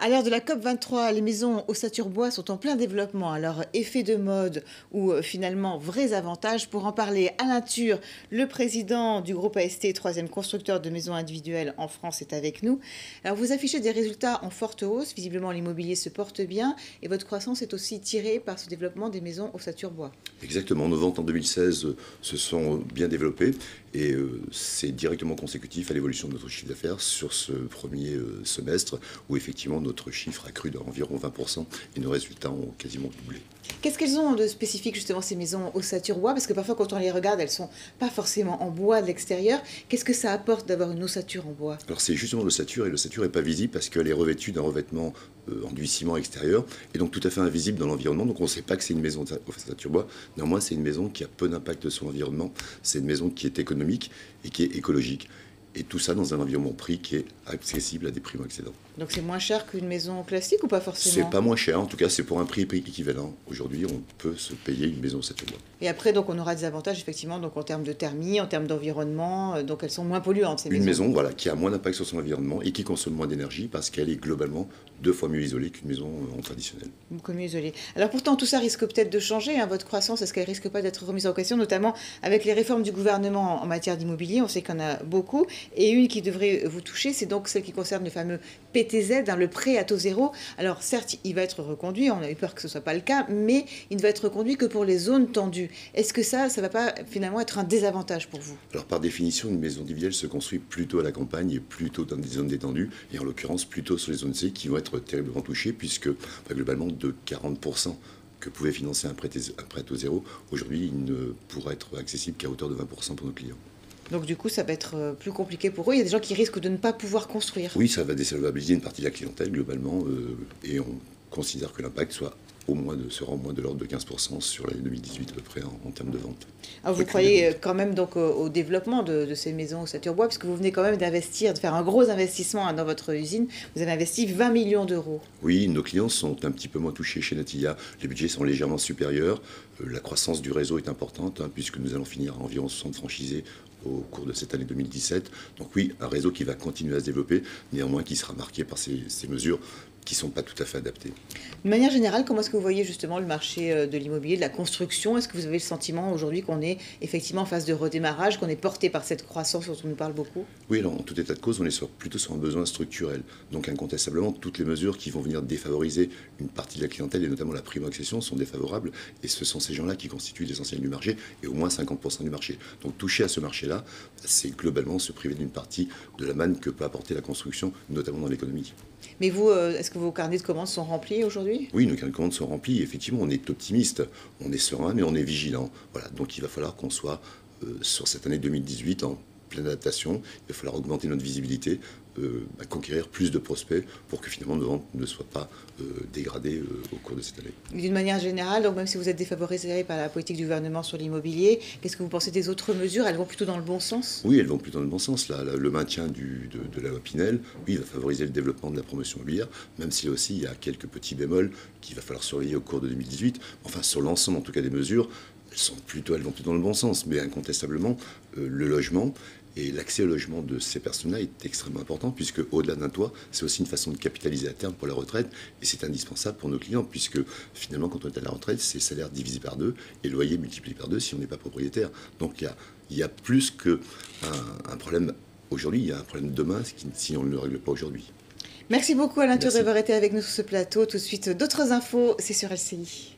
À l'heure de la COP23, les maisons ossature bois sont en plein développement. Alors, effet de mode ou finalement vrais avantages? Pour en parler, Alain Thur, le président du groupe AST, troisième constructeur de maisons individuelles en France, est avec nous. Alors, vous affichez des résultats en forte hausse. Visiblement, l'immobilier se porte bien et votre croissance est aussi tirée par ce développement des maisons ossature bois. Exactement, nos ventes en 2016 se sont bien développées et c'est directement consécutif à l'évolution de notre chiffre d'affaires sur ce premier semestre où effectivement notre chiffre a cru d'environ 20% et nos résultats ont quasiment doublé. Qu'est-ce qu'elles ont de spécifique justement ces maisons ossature bois? Parce que parfois quand on les regarde, elles sont pas forcément en bois de l'extérieur. Qu'est-ce que ça apporte d'avoir une ossature en bois? Alors c'est justement l'ossature et l'ossature n'est pas visible parce qu'elle est revêtue d'un revêtement enduit ciment extérieur et donc tout à fait invisible dans l'environnement. Donc on ne sait pas que c'est une maison ossature bois. Néanmoins c'est une maison qui a peu d'impact sur l'environnement. C'est une maison qui est économique et qui est écologique. Et tout ça dans un environnement prix qui est accessible à des primo-accédants. Donc c'est moins cher qu'une maison classique ou pas forcément? C'est pas moins cher, en tout cas c'est pour un prix équivalent. Aujourd'hui on peut se payer une maison ossature bois. Et après donc on aura des avantages effectivement donc en termes de thermie, en termes d'environnement, donc elles sont moins polluantes ces maisons. Une maison voilà, qui a moins d'impact sur son environnement et qui consomme moins d'énergie parce qu'elle est globalement 2 fois mieux isolée qu'une maison en traditionnelle. Beaucoup mieux isolée. Alors pourtant tout ça risque peut-être de changer, hein, votre croissance, est-ce qu'elle risque pas d'être remise en question, notamment avec les réformes du gouvernement en matière d'immobilier? On sait qu'il y en a beaucoup et une qui devrait vous toucher, c'est donc celle qui concerne le fameux PTZ, hein, le prêt à taux zéro. Alors certes, il va être reconduit, on a eu peur que ce ne soit pas le cas, mais il ne va être reconduit que pour les zones tendues. Est-ce que ça ne va pas finalement être un désavantage pour vous? Alors par définition, une maison individuelle se construit plutôt à la campagne et plutôt dans des zones détendues, et en l'occurrence plutôt sur les zones C qui vont être terriblement touchées, puisque globalement de 40% que pouvait financer un prêt à taux zéro, aujourd'hui il ne pourra être accessible qu'à hauteur de 20% pour nos clients. Donc du coup, ça va être plus compliqué pour eux. Il y a des gens qui risquent de ne pas pouvoir construire. Oui, ça va désalvabiliser une partie de la clientèle globalement, et on considère que l'impact sera au moins de l'ordre de 15% sur l'année 2018 à peu près en termes de vente. Alors vous croyez quand même donc au développement de ces maisons ossature bois, parce que vous venez quand même d'investir, de faire un gros investissement dans votre usine. Vous avez investi 20 millions d'euros. Oui, nos clients sont un petit peu moins touchés chez Natilla. Les budgets sont légèrement supérieurs. La croissance du réseau est importante, hein, puisque nous allons finir à environ 60 franchisés au cours de cette année 2017. Donc oui, un réseau qui va continuer à se développer, néanmoins qui sera marqué par ces mesures qui ne sont pas tout à fait adaptées. De manière générale, comment est-ce que vous voyez justement le marché de l'immobilier, de la construction? Est-ce que vous avez le sentiment aujourd'hui qu'on est effectivement en phase de redémarrage, qu'on est porté par cette croissance dont on nous parle beaucoup? Oui, alors en tout état de cause, on est plutôt sur un besoin structurel. Donc incontestablement, toutes les mesures qui vont venir défavoriser une partie de la clientèle, et notamment la primo-accession, sont défavorables. Et ce sont ces gens-là qui constituent l'essentiel du marché, et au moins 50% du marché. Donc toucher à ce marché-là, c'est globalement se priver d'une partie de la manne que peut apporter la construction, notamment dans l'économie. Mais vous, est-ce que vos carnets de commandes sont remplis aujourd'hui? Oui, nos carnets de commandes sont remplis. Effectivement, on est optimiste, on est serein, mais on est vigilant. Voilà, donc il va falloir qu'on soit sur cette année 2018 en pleine adaptation. Il va falloir augmenter notre visibilité, conquérir plus de prospects pour que finalement nos ventes ne soient pas dégradées au cours de cette année. D'une manière générale, donc même si vous êtes défavorisé par la politique du gouvernement sur l'immobilier, qu'est-ce que vous pensez des autres mesures? Elles vont plutôt dans le bon sens? Oui, elles vont plutôt dans le bon sens. Là, le maintien de la loi Pinel, oui, va favoriser le développement de la promotion immobilière, même si là aussi il y a quelques petits bémols qu'il va falloir surveiller au cours de 2018. Enfin, sur l'ensemble en tout cas des mesures, elles vont plutôt dans le bon sens, mais incontestablement, le logement et l'accès au logement de ces personnes-là est extrêmement important, puisque au-delà d'un toit, c'est aussi une façon de capitaliser à terme pour la retraite, et c'est indispensable pour nos clients, puisque finalement, quand on est à la retraite, c'est salaire divisé par 2 et loyer multiplié par 2 si on n'est pas propriétaire. Donc il y a plus qu'un problème aujourd'hui, il y a un problème demain si on ne le règle pas aujourd'hui. Merci beaucoup Alain Thur d'avoir été avec nous sur ce plateau. Tout de suite, d'autres infos, c'est sur LCI.